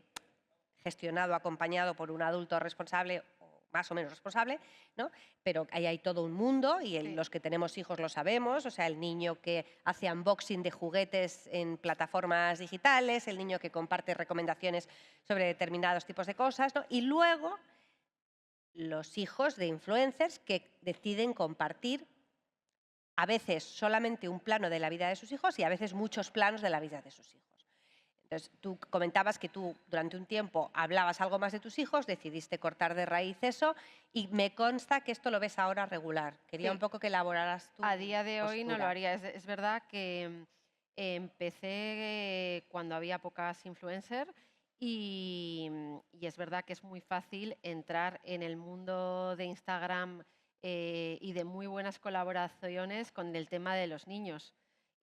gestionado, acompañado por un adulto responsable o más o menos responsable, ¿no? Pero ahí hay todo un mundo y sí, los que tenemos hijos lo sabemos, o sea, el niño que hace unboxing de juguetes en plataformas digitales, el niño que comparte recomendaciones sobre determinados tipos de cosas, ¿no? Y luego los hijos de influencers que deciden compartir a veces solamente un plano de la vida de sus hijos y a veces muchos planos de la vida de sus hijos. Entonces, tú comentabas que tú durante un tiempo hablabas algo más de tus hijos, decidiste cortar de raíz eso y me consta que esto lo ves ahora regular. Quería un sí. poco que elaboraras A tu día de hoy no lo postura. haría. Es verdad que empecé cuando había pocas influencers y es verdad que es muy fácil entrar en el mundo de Instagram y de muy buenas colaboraciones con el tema de los niños.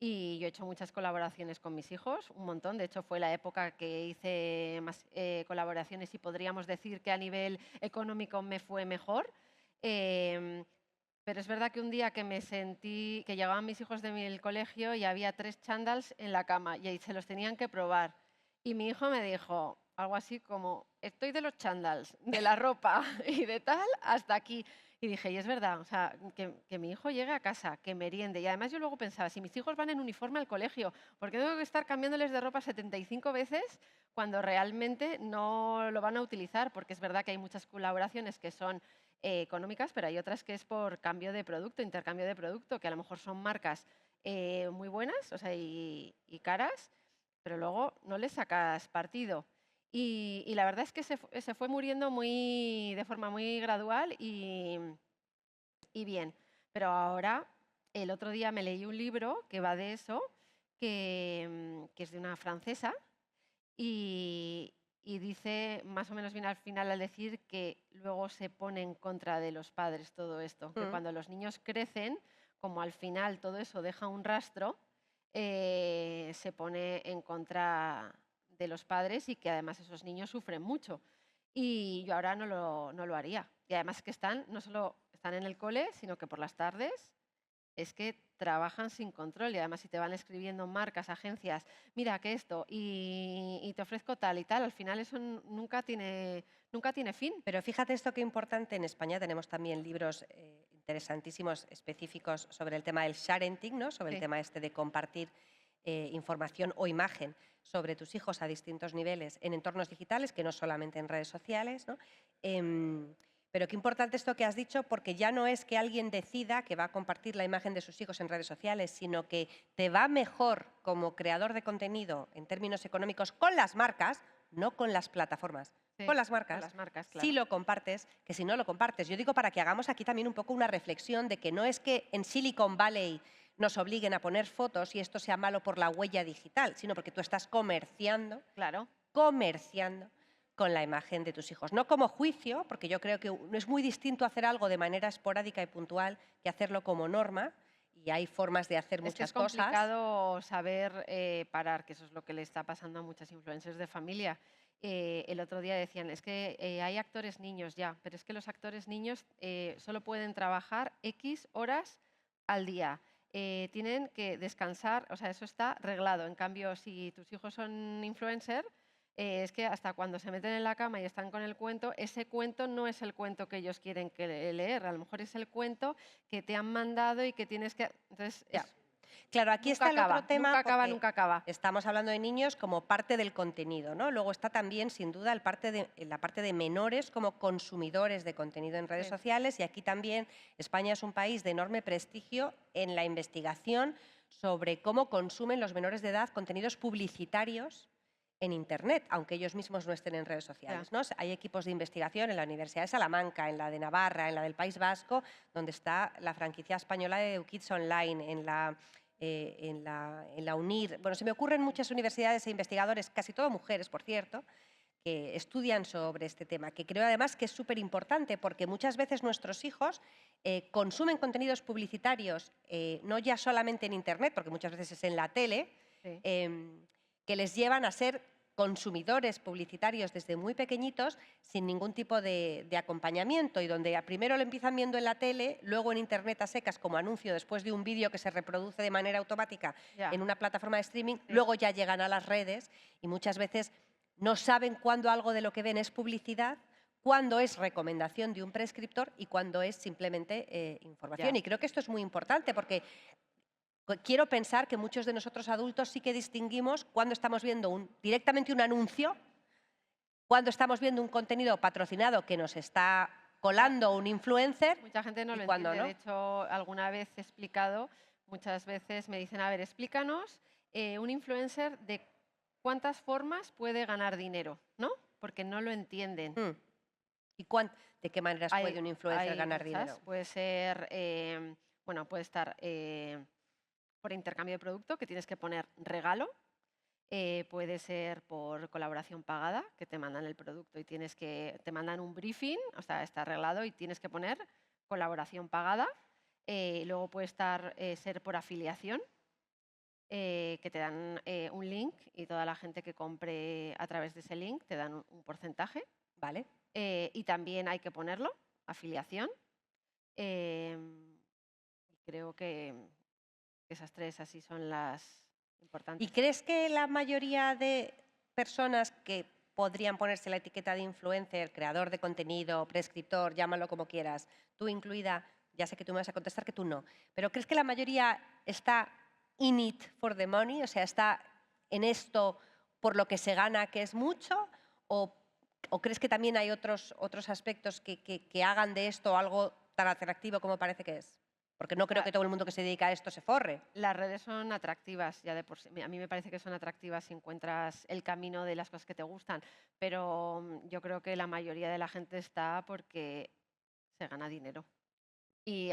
Y yo he hecho muchas colaboraciones con mis hijos, un montón. De hecho, fue la época que hice más colaboraciones y podríamos decir que a nivel económico me fue mejor. Em, pero es verdad que un día que me sentí, que llegaban mis hijos del colegio y había 3 chándals en la cama y ahí se los tenían que probar. Y mi hijo me dijo algo así como, estoy de los chándals, de la ropa y de tal hasta aquí. Y dije, y es verdad, o sea, que mi hijo llegue a casa, que meriende. Y además yo luego pensaba, si mis hijos van en uniforme al colegio, ¿por qué tengo que estar cambiándoles de ropa 75 veces cuando realmente no lo van a utilizar? Porque es verdad que hay muchas colaboraciones que son económicas, pero hay otras que es por cambio de producto, intercambio de producto, que a lo mejor son marcas muy buenas, o sea, y caras, pero luego no le sacas partido. Y la verdad es que se fue muriendo de forma muy gradual y bien. Pero ahora, el otro día me leí un libro que va de eso, que es de una francesa, y dice, más o menos bien al final, al decir que luego se pone en contra de los padres todo esto, que Mm. cuando los niños crecen, como al final todo eso deja un rastro, se pone en contra de los padres y que además esos niños sufren mucho. Y yo ahora no lo haría. Y además que están, no solo están en el cole, sino que por las tardes es que trabajan sin control y además si te van escribiendo marcas, agencias, mira que esto y te ofrezco tal y tal, al final eso nunca tiene fin. Pero fíjate esto qué importante, en España tenemos también libros interesantísimos específicos sobre el tema del sharenting, ¿no? Sobre el Sí, tema este de compartir información o imagen sobre tus hijos a distintos niveles en entornos digitales, que no solamente en redes sociales, ¿no? Pero qué importante esto que has dicho, porque ya no es que alguien decida que va a compartir la imagen de sus hijos en redes sociales, sino que te va mejor como creador de contenido en términos económicos con las marcas, no con las plataformas, sí, con las con marcas, las marcas, si claro. lo compartes, que si no lo compartes. Yo digo para que hagamos aquí también un poco una reflexión de que no es que en Silicon Valley nos obliguen a poner fotos y esto sea malo por la huella digital, sino porque tú estás Claro, comerciando con la imagen de tus hijos. No como juicio, porque yo creo que es muy distinto hacer algo de manera esporádica y puntual que hacerlo como norma, y hay formas de hacer es que es muchas cosas. complicado saber parar, que eso es lo que le está pasando a muchas influencers de familia. El otro día decían, es que hay actores niños ya, pero es que los actores niños solo pueden trabajar X horas al día. Tienen que descansar, o sea, eso está reglado. En cambio, si tus hijos son influencer, es que hasta cuando se meten en la cama y están con el cuento, ese cuento no es el cuento que ellos quieren leer, a lo mejor es el cuento que te han mandado y que tienes que... Entonces, Ya. Claro, aquí nunca está el otro acaba, nunca tema acaba, porque nunca acaba. estamos hablando de niños como parte del contenido, ¿no? Luego está también, sin duda, la parte de menores como consumidores de contenido en redes Sí, sociales, y aquí también España es un país de enorme prestigio en la investigación sobre cómo consumen los menores de edad contenidos publicitarios en Internet, aunque ellos mismos no estén en redes ya, sociales, ¿no? Hay equipos de investigación en la Universidad de Salamanca, en la de Navarra, en la del País Vasco, donde está la franquicia española de EduKids Online, en la UNIR. Bueno, se me ocurren muchas universidades e investigadores, casi todo mujeres, por cierto, que estudian sobre este tema, que creo además que es súper importante porque muchas veces nuestros hijos consumen contenidos publicitarios, no ya solamente en Internet, porque muchas veces es en la tele, sí, que les llevan a ser consumidores publicitarios desde muy pequeñitos sin ningún tipo de acompañamiento, y donde primero lo empiezan viendo en la tele, luego en Internet a secas como anuncio después de un vídeo que se reproduce de manera automática en ya, una plataforma de streaming, sí, luego ya llegan a las redes y muchas veces no saben cuándo algo de lo que ven es publicidad, cuándo es recomendación de un prescriptor y cuándo es simplemente información. ya. Y creo que esto es muy importante porque quiero pensar que muchos de nosotros adultos sí que distinguimos cuando estamos viendo directamente un anuncio, cuando estamos viendo un contenido patrocinado que nos está Ya, colando un influencer mucha gente no y lo cuando entiende. De no. hecho, alguna vez he explicado, muchas veces me dicen, a ver, explícanos un influencer de cuántas formas puede ganar dinero, ¿no? Porque no lo entienden. Mm. ¿Y de qué maneras Hay, puede un influencer hay ganar muchas, dinero? puede ser, bueno, puede estar por intercambio de producto, que tienes que poner regalo. Puede ser por colaboración pagada, que te mandan el producto y te mandan un briefing, o sea, está arreglado y tienes que poner colaboración pagada. Luego puede ser por afiliación, que te dan un link y toda la gente que compre a través de ese link te dan un porcentaje. ¿Vale? Y también hay que ponerlo, afiliación. em, y creo que esas tres así son las ¿Y importantes. crees que la mayoría de personas que podrían ponerse la etiqueta de influencer, creador de contenido, prescriptor, llámalo como quieras, tú incluida, ya sé que tú me vas a contestar que tú no, pero crees que la mayoría está in it for the money, o sea, está en esto por lo que se gana, que es mucho, o, o crees que también hay otros aspectos que hagan de esto algo tan atractivo como parece que es? Porque no creo La- que todo el mundo que se dedica a esto se forre. Las redes son atractivas ya de por sí. A mí me parece que son atractivas si encuentras el camino de las cosas que te gustan, pero yo creo que la mayoría de la gente está porque se gana dinero. Y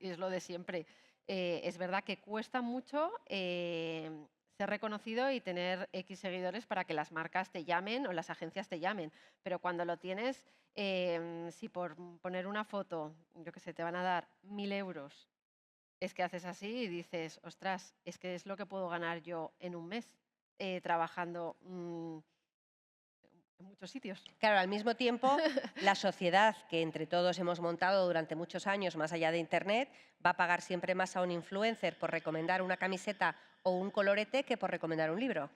es lo de siempre. Es verdad que cuesta mucho ser reconocido y tener X seguidores para que las marcas te llamen o las agencias te llamen, pero cuando lo tienes, si por poner una foto, yo qué sé, te van a dar 1000 euros es que haces así y dices, ostras, es que es lo que puedo ganar yo en un mes trabajando en muchos sitios. Claro, al mismo tiempo, la sociedad que entre todos hemos montado durante muchos años, más allá de Internet, va a pagar siempre más a un influencer por recomendar una camiseta o un colorete que por recomendar un libro,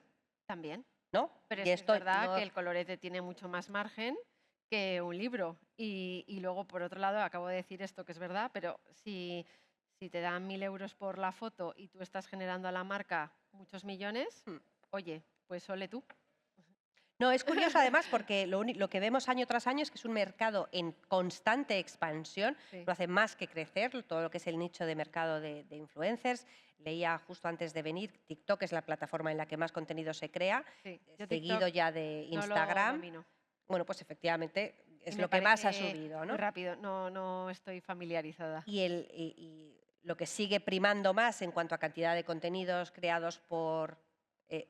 También. ¿no? Pero Y es que es esto verdad no. que el colorete tiene mucho más margen que un libro. Y luego, por otro lado, acabo de decir esto que es verdad, pero si te dan 1.000 euros por la foto y tú estás generando a la marca muchos millones, Mm. oye, pues ole tú. No, es curioso además porque lo que vemos año tras año es que es un mercado en constante expansión, Sí, no hace más que crecer todo lo que es el nicho de mercado de influencers. Leía justo antes de venir, TikTok es la plataforma en la que más contenido se crea, sí. Yo TikTok seguido ya de no lo Instagram. domino Bueno, pues efectivamente y es me lo que más ha parece subido, muy ¿no? rápido. No, no estoy familiarizada. Y lo que sigue primando más en cuanto a cantidad de contenidos creados por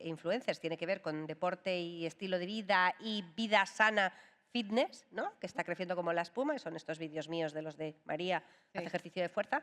influencers tiene que ver con deporte y estilo de vida y vida sana, fitness, ¿no? Que está creciendo como la espuma, y son estos vídeos míos de los de María hace Sí. ejercicio de fuerza,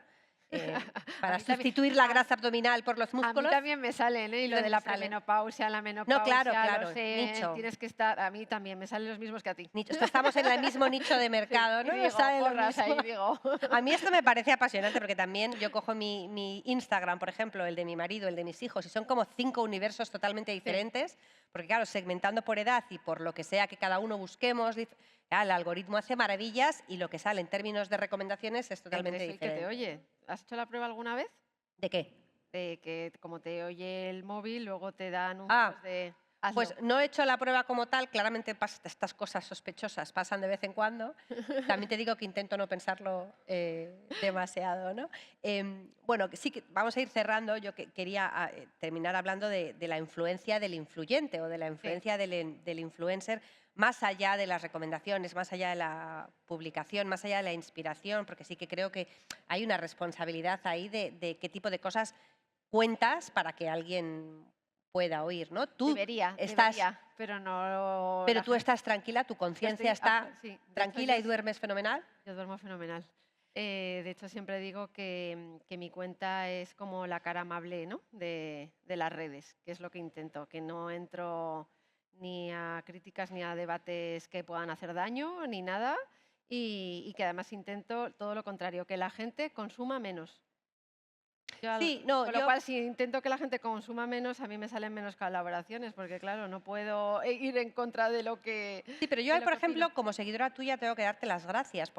eh, A para mí también, sustituir la a, grasa abdominal por los a mí músculos. también me salen, ¿eh? Y Y lo de me la salen. premenopausia, la No, claro, menopausia, claro, nicho. tienes que estar. A mí también me salen los mismos que a ti. Estamos en el mismo nicho de Sí, mercado, y ¿no? Nos digo, sale lo porras mismo. ahí, digo. A mí esto me parece apasionante porque también yo cojo mi Instagram, por ejemplo, el de mi marido, el de mis hijos, y son como 5 universos totalmente Sí, diferentes, porque claro, segmentando por edad y por lo que sea que cada uno busquemos, el algoritmo hace maravillas y lo que sale en términos de recomendaciones es entre totalmente eso y que te diferente, ¿no? oye. ¿Has hecho la prueba alguna vez? ¿De qué? De que como te oye el móvil, luego te da Ah, anuncios de pues hazlo. no he hecho la prueba como tal, claramente estas cosas sospechosas pasan de vez en cuando. También te digo que intento no pensarlo demasiado, ¿no? Bueno, que sí que vamos a ir cerrando. Yo quería terminar hablando de la influencia del influyente o de la Sí, influencia del influencer más allá de las recomendaciones, más allá de la publicación, más allá de la inspiración, porque sí que creo que hay una responsabilidad ahí de qué tipo de cosas cuentas para que alguien pueda oír, ¿no? debería, pero no Pero la tú gente. estás tranquila, tu Yo conciencia estoy, está sí, de hecho tranquila y duermes fenomenal. yo duermo fenomenal. De hecho, siempre digo que mi cuenta es como la cara amable, ¿no? de las redes, que es lo que intento, que no entro ni a críticas ni a debates que puedan hacer daño ni nada, y que además intento todo lo contrario, que la gente consuma menos. Sí, no, Con lo cual, si intento que la gente consuma menos, a mí me salen menos colaboraciones, porque claro, no puedo ir en contra sí, pero yo, de lo por que opino. ejemplo, como seguidora tuya, tengo que darte las gracias,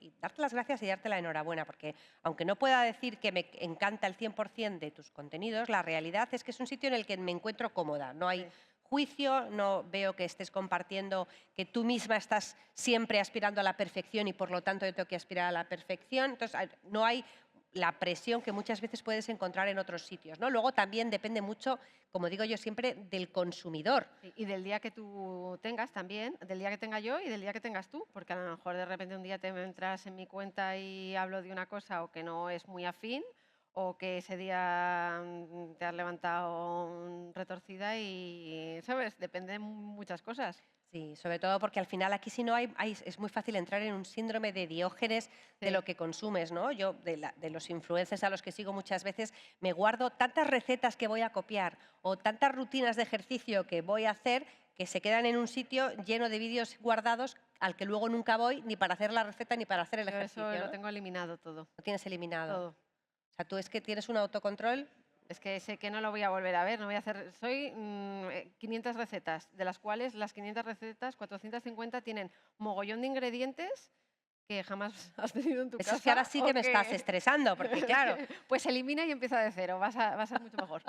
y darte las gracias y darte la enhorabuena, porque aunque no pueda decir que me encanta el 100% de tus contenidos, la realidad es que es un sitio en el que me encuentro cómoda. No hay Sí. juicio, no veo que estés compartiendo que tú misma estás siempre aspirando a la perfección y por lo tanto yo tengo que aspirar a la perfección. Entonces, no hay la presión que muchas veces puedes encontrar en otros sitios, ¿no? Luego también depende mucho, como digo yo siempre, del consumidor. Sí, y del día que tú tengas también, del día que tenga yo y del día que tengas tú, porque a lo mejor de repente un día te entras en mi cuenta y hablo de una cosa o que no es muy afín, o que ese día te has levantado retorcida y, ¿sabes? Depende de muchas cosas. Sí, sobre todo porque al final aquí si no es muy fácil entrar en un síndrome de Diógenes de Sí, lo que consumes, ¿no? Yo de los influencers a los que sigo muchas veces me guardo tantas recetas que voy a copiar o tantas rutinas de ejercicio que voy a hacer que se quedan en un sitio lleno de vídeos guardados al que luego nunca voy ni para hacer la receta ni para hacer el yo eso ejercicio, lo ¿no? tengo eliminado todo, Lo tienes eliminado. todo. O sea, tú es que tienes un autocontrol. Es que sé que no lo voy a volver a ver, no voy a hacer. Soy 500 recetas, de las cuales las 500 recetas, 450 tienen mogollón de ingredientes que jamás has tenido en tu Eso es que ahora casa sí que o me estás que. estresando, porque claro, Pues elimina y empieza de cero, va a ser mucho mejor.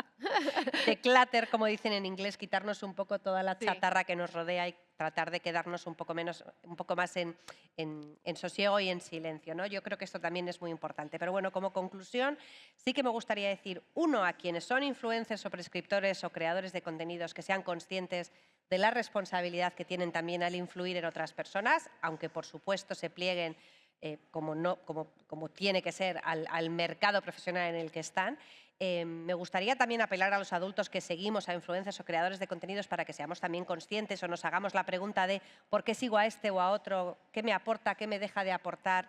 declutter, como dicen en inglés, quitarnos un poco toda la Sí, chatarra que nos rodea y tratar de quedarnos un poco menos, un poco más en sosiego y en silencio, ¿no? Yo creo que esto también es muy importante. Pero bueno, como conclusión, sí que me gustaría decir, uno, a quienes son influencers o prescriptores o creadores de contenidos que sean conscientes de la responsabilidad que tienen también al influir en otras personas, aunque por supuesto se plieguen como, no, como tiene que ser al mercado profesional en el que están. Me gustaría también apelar a los adultos que seguimos a influencers o creadores de contenidos para que seamos también conscientes o nos hagamos la pregunta de por qué sigo a este o a otro, qué me aporta, qué me deja de aportar,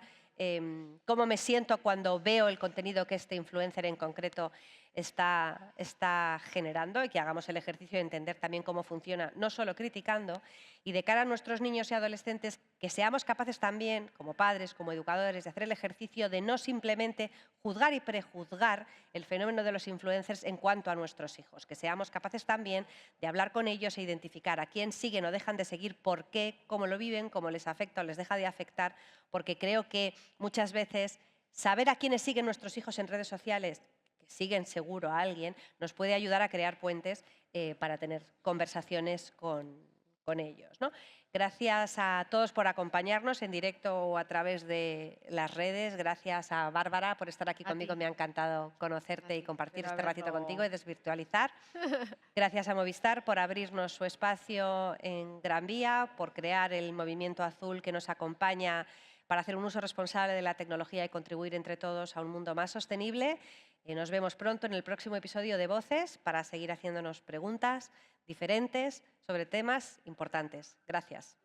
cómo me siento cuando veo el contenido que este influencer en concreto está generando, y que hagamos el ejercicio de entender también cómo funciona, no solo criticando, y de cara a nuestros niños y adolescentes, que seamos capaces también, como padres, como educadores, de hacer el ejercicio de no simplemente juzgar y prejuzgar el fenómeno de los influencers en cuanto a nuestros hijos, que seamos capaces también de hablar con ellos e identificar a quién siguen o dejan de seguir, por qué, cómo lo viven, cómo les afecta o les deja de afectar, porque creo que muchas veces saber a quiénes siguen nuestros hijos en redes sociales, que siguen seguro a alguien, nos puede ayudar a crear puentes para tener conversaciones con ellos, ¿no? Gracias a todos por acompañarnos en directo o a través de las redes. Gracias a Bárbara por estar aquí A conmigo. ti, Me ha encantado a conocerte y ti. compartir Espero este ratito contigo haberlo... y desvirtualizar. Gracias a Movistar por abrirnos su espacio en Gran Vía, por crear el movimiento azul que nos acompaña para hacer un uso responsable de la tecnología y contribuir entre todos a un mundo más sostenible. Nos vemos pronto en el próximo episodio de Voces para seguir haciéndonos preguntas diferentes sobre temas importantes. Gracias.